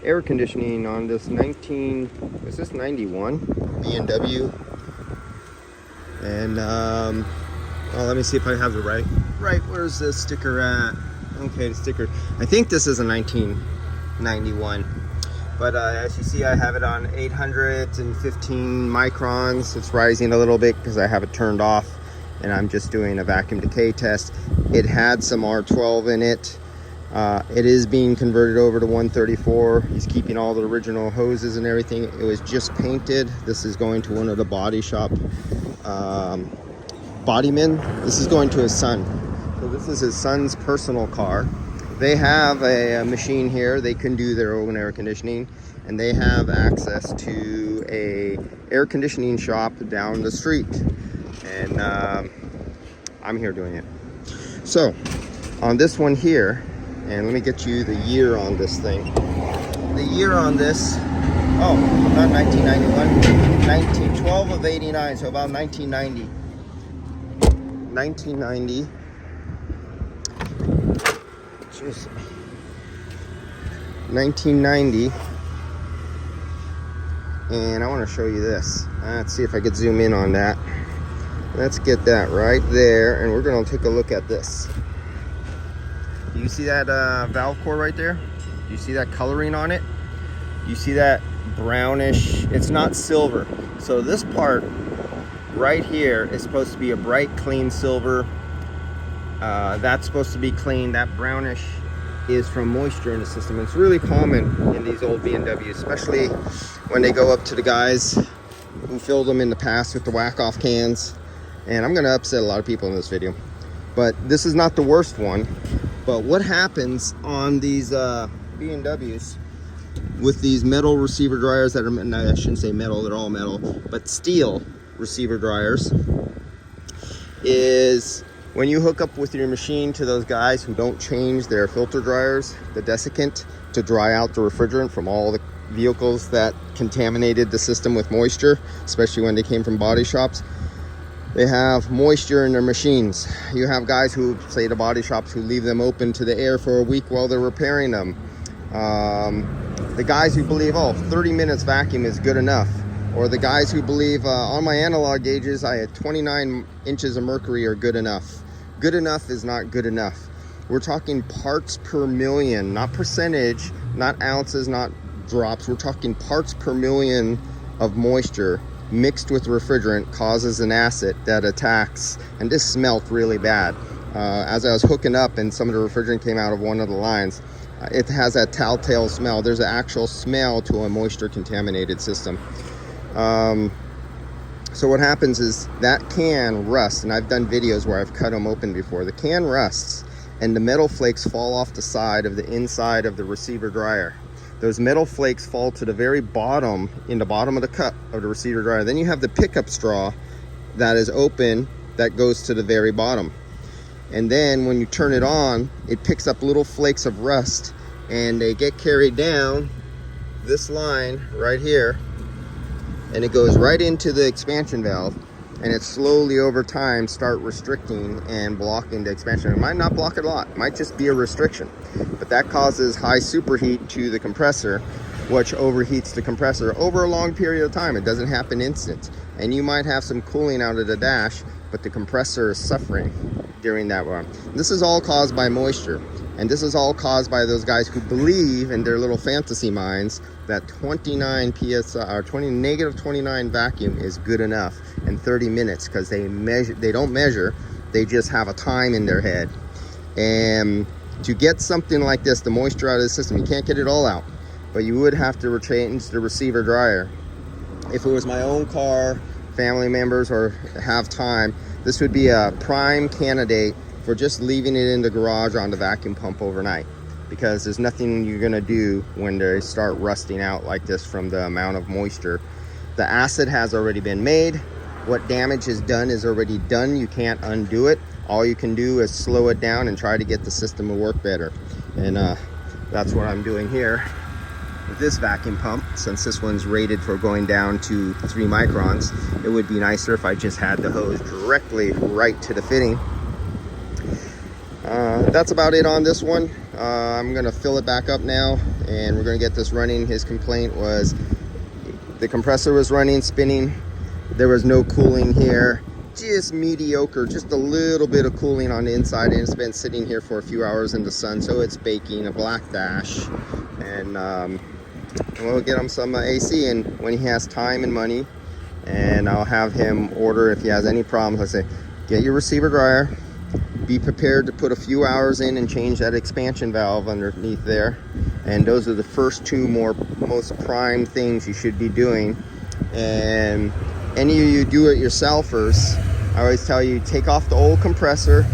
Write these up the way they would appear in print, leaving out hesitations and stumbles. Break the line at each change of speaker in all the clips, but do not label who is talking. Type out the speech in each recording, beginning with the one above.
air conditioning on this 91 B&W. And well, let me see if I have the right, where's the sticker at? Okay, the sticker, I think this is a 1991, but as you see, I have it on 815 microns. It's rising a little bit because I have it turned off and I'm just doing a vacuum decay test. It had some R12 in it. It is being converted over to 134. He's keeping all the original hoses and everything. It was just painted. This is going to one of the body shop Bodyman. This is going to his son. So this is his son's personal car. They have a machine here. They can do their own air conditioning, and they have access to a air conditioning shop down the street. And I'm here doing it. So on this one here, and let me get you the year on this thing. The year on this, oh, not 1991, 1912 of 89, so about 1990. 1990. Jeez. 1990. And I want to show you this. Let's see if I could zoom in on that. Let's get that right there, and we're going to take a look at this. You see that valve core right there? You see that coloring on it? You see that brownish? It's not silver. So this part right here is supposed to be a bright, clean silver. That's supposed to be clean. That brownish is from moisture in the system. It's really common in these old B&Ws, especially when they go up to the guys who filled them in the past with the whack-off cans. And I'm gonna upset a lot of people in this video, but this is not the worst one. But what happens on these B&Ws with these metal receiver dryers that are, no, I shouldn't say metal, they're all metal, but steel receiver dryers, is when you hook up with your machine to those guys who don't change their filter dryers, the desiccant, to dry out the refrigerant from all the vehicles that contaminated the system with moisture, especially when they came from body shops. They have moisture in their machines. You have guys who, say the body shops, who leave them open to the air for a week while they're repairing them. The guys who believe, oh, 30 minutes vacuum is good enough. Or the guys who believe, on my analog gauges, I had 29 inches of mercury are good enough. Good enough is not good enough. We're talking parts per million, not percentage, not ounces, not drops. We're talking parts per million of moisture mixed with refrigerant causes an acid that attacks, and this smelled really bad. As I was hooking up and some of the refrigerant came out of one of the lines, it has that telltale smell. There's an actual smell to a moisture contaminated system. So what happens is that can rust, and I've done videos where I've cut them open before. The can rusts and the metal flakes fall off the side of the inside of the receiver dryer. Those metal flakes fall to the very bottom, in the bottom of the cup of the receiver dryer. Then you have the pickup straw that is open that goes to the very bottom. And then when you turn it on, it picks up little flakes of rust, and they get carried down this line right here, and it goes right into the expansion valve, and it slowly over time start restricting and blocking the expansion. It might not block it a lot, it might just be a restriction, but that causes high superheat to the compressor, which overheats the compressor over a long period of time. It doesn't happen instant, and you might have some cooling out of the dash, but the compressor is suffering during that run. This is all caused by moisture, and this is all caused by those guys who believe in their little fantasy minds that 29 psi or negative 29 vacuum is good enough in 30 minutes, because they don't measure, they just have a time in their head. And to get something like this, the moisture out of the system, you can't get it all out, but you would have to change the receiver dryer. If it was my own car, family members, or have time, this would be a prime candidate for just leaving it in the garage on the vacuum pump overnight, because there's nothing you're gonna do when they start rusting out like this from the amount of moisture. The acid has already been made. What damage is done is already done. You can't undo it. All you can do is slow it down and try to get the system to work better. And that's what I'm doing here with this vacuum pump. Since this one's rated for going down to 3 microns, it would be nicer if I just had the hose directly right to the fitting. That's about it on this one. I'm gonna fill it back up now and we're going to get this running. His complaint was the compressor was running, spinning. There was no cooling here, just mediocre, just a little bit of cooling on the inside, and it's been sitting here for a few hours in the sun, so it's baking, a black dash. And we'll get him some AC, and when he has time and money, and I'll have him order if he has any problems. I say, get your receiver dryer, be prepared to put a few hours in and change that expansion valve underneath there. And those are the first two most prime things you should be doing. And any of you do-it-yourselfers, I always tell you, take off the old compressor,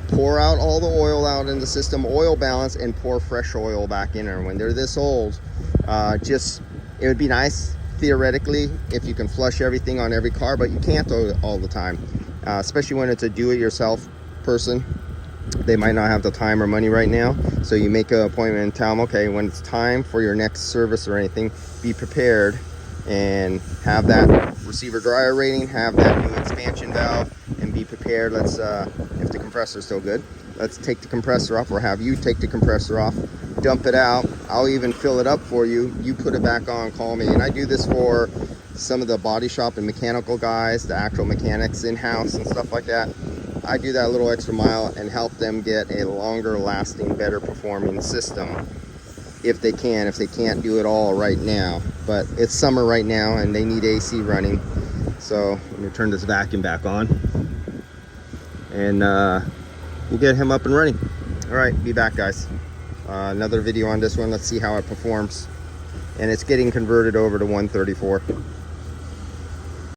pour out all the oil out in the system, oil balance, and pour fresh oil back in there. When they're this old, it would be nice theoretically if you can flush everything on every car, but you can't all the time, especially when it's a do-it-yourself person. They might not have the time or money right now, so you make an appointment and tell them, okay, when it's time for your next service or anything, be prepared and have that receiver dryer rating, have that new expansion valve, and be prepared. Let's if the compressor is still good, let's take the compressor off, or have you take the compressor off, dump it out. I'll even fill it up for you. You put it back on, call me. And I do this for some of the body shop and mechanical guys, the actual mechanics in-house and stuff like that. I do that little extra mile and help them get a longer lasting, better performing system if they can. If they can't do it all right now, but it's summer right now and they need AC running. So let me turn this vacuum back on, and we'll get him up and running. All right, be back, guys. Another video on this one. Let's see how it performs. And it's getting converted over to 134.